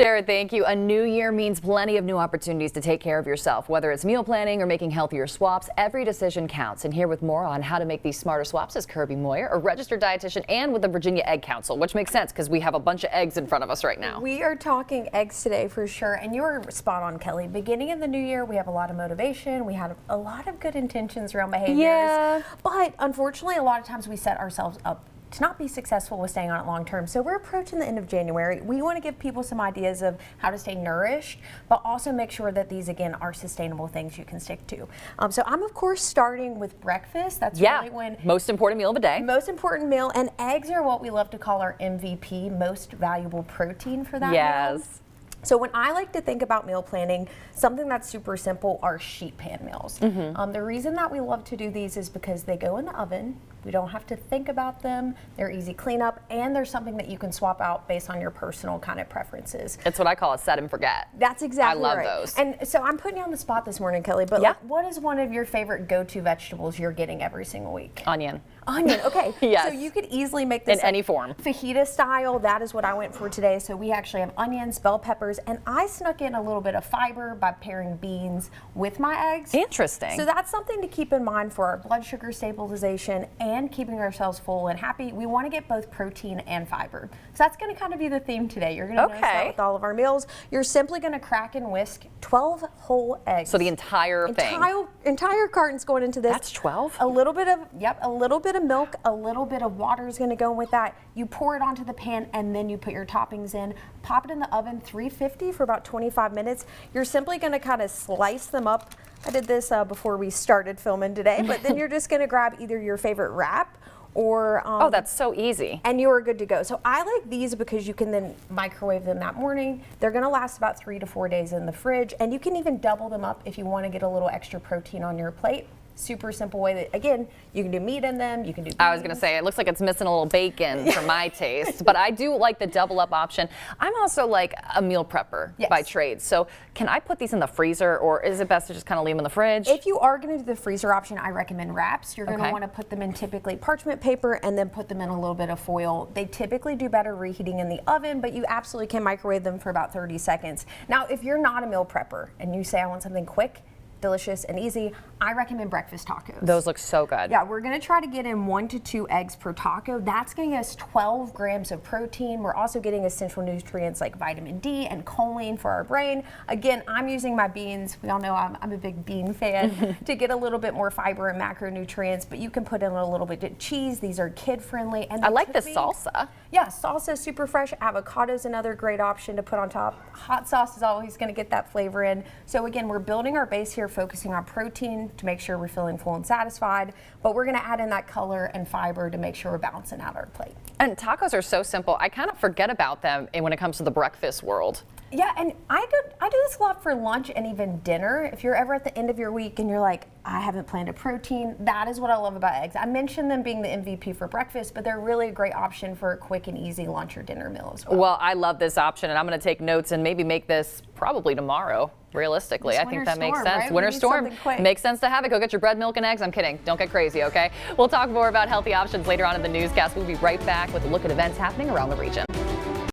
Jared, thank you. A new year means plenty of new opportunities to take care of yourself. Whether it's meal planning or making healthier swaps, every decision counts. And here with more on how to make these smarter swaps is Kirby Moyer, a registered dietitian and with the Virginia Egg Council, which makes sense because we have a bunch of eggs in front of us right now. We are talking eggs today for sure. And you're spot on, Kelly. Beginning of the new year, we have a lot of motivation. We had a lot of good intentions around behaviors. Yeah. But unfortunately, a lot of times we set ourselves up to not be successful with staying on it long term. So we're approaching the end of January. We want to give people some ideas of how to stay nourished, but also make sure that these, again, are sustainable things you can stick to. So I'm, of course, starting with breakfast. That's really when... most important meal of the day. Most important meal. And eggs are what we love to call our MVP, most valuable protein for that meal. So when I like to think about meal planning, something that's super simple are sheet pan meals. The reason that we love to do these is because they go in the oven. We don't have to think about them. They're easy cleanup, and they're something that you can swap out based on your personal kind of preferences. It's what I call a set and forget. That's exactly right. I love those. And so I'm putting you on the spot this morning, Kelly, but like, what is one of your favorite go-to vegetables you're getting every single week? Onion. Onion, okay. Yes. So you could easily make this in any form. Fajita style. That is what I went for today. So we actually have onions, bell peppers, and I snuck in a little bit of fiber by pairing beans with my eggs. Interesting. So that's something to keep in mind for our blood sugar stabilization and keeping ourselves full and happy. We want to get both protein and fiber. So that's going to kind of be the theme today. You're going to notice that with all of our meals. You're simply going to crack and whisk 12 whole eggs. So the entire thing. Entire carton's going into this. That's 12? A little bit of, a little bit of milk, a little bit of water is going to go in with that. You pour it onto the pan and then you put your toppings in. Pop it in the oven, 350 for about 25 minutes. You're simply going to kind of slice them up. I did this before we started filming today, but then you're just going to grab either your favorite wrap or oh, that's so easy. And you are good to go. So I like these because you can then microwave them that morning. They're going to last about 3 to 4 days in the fridge, and you can even double them up if you want to get a little extra protein on your plate. Super simple way that, again, you can do meat in them, you can do beans. I was going to say, it looks like it's missing a little bacon for my taste, but I do like the double up option. I'm also like a meal prepper by trade. So can I put these in the freezer, or is it best to just kind of leave them in the fridge? If you are going to do the freezer option, I recommend wraps. You're going to want to put them in typically parchment paper and then put them in a little bit of foil. They typically do better reheating in the oven, but you absolutely can microwave them for about 30 seconds. Now, if you're not a meal prepper and you say, I want something quick, delicious and easy, I recommend breakfast tacos. Those look so good. Yeah, we're going to try to get in 1 to 2 eggs per taco. That's going to give us 12 grams of protein. We're also getting essential nutrients like vitamin D and choline for our brain. Again, I'm using my beans. We all know I'm a big bean fan to get a little bit more fiber and macronutrients, but you can put in a little bit of cheese. These are kid friendly. And I like the salsa. Yeah, salsa is super fresh. Avocado is another great option to put on top. Hot sauce is always going to get that flavor in. So again, we're building our base here, focusing on protein to make sure we're feeling full and satisfied, but we're going to add in that color and fiber to make sure we're balancing out our plate. And tacos are so simple. I kind of forget about them when it comes to the breakfast world. Yeah, and I do this a lot for lunch and even dinner. If you're ever at the end of your week and you're like, I haven't planned a protein, that is what I love about eggs. I mentioned them being the MVP for breakfast, but they're really a great option for a quick and easy lunch or dinner meal as well. Well, I love this option, and I'm going to take notes and maybe make this probably tomorrow. Realistically, I think that makes sense. Right? Winter storm makes sense to have it. Go get your bread, milk, and eggs. I'm kidding. Don't get crazy, okay? We'll talk more about healthy options later on in the newscast. We'll be right back with a look at events happening around the region.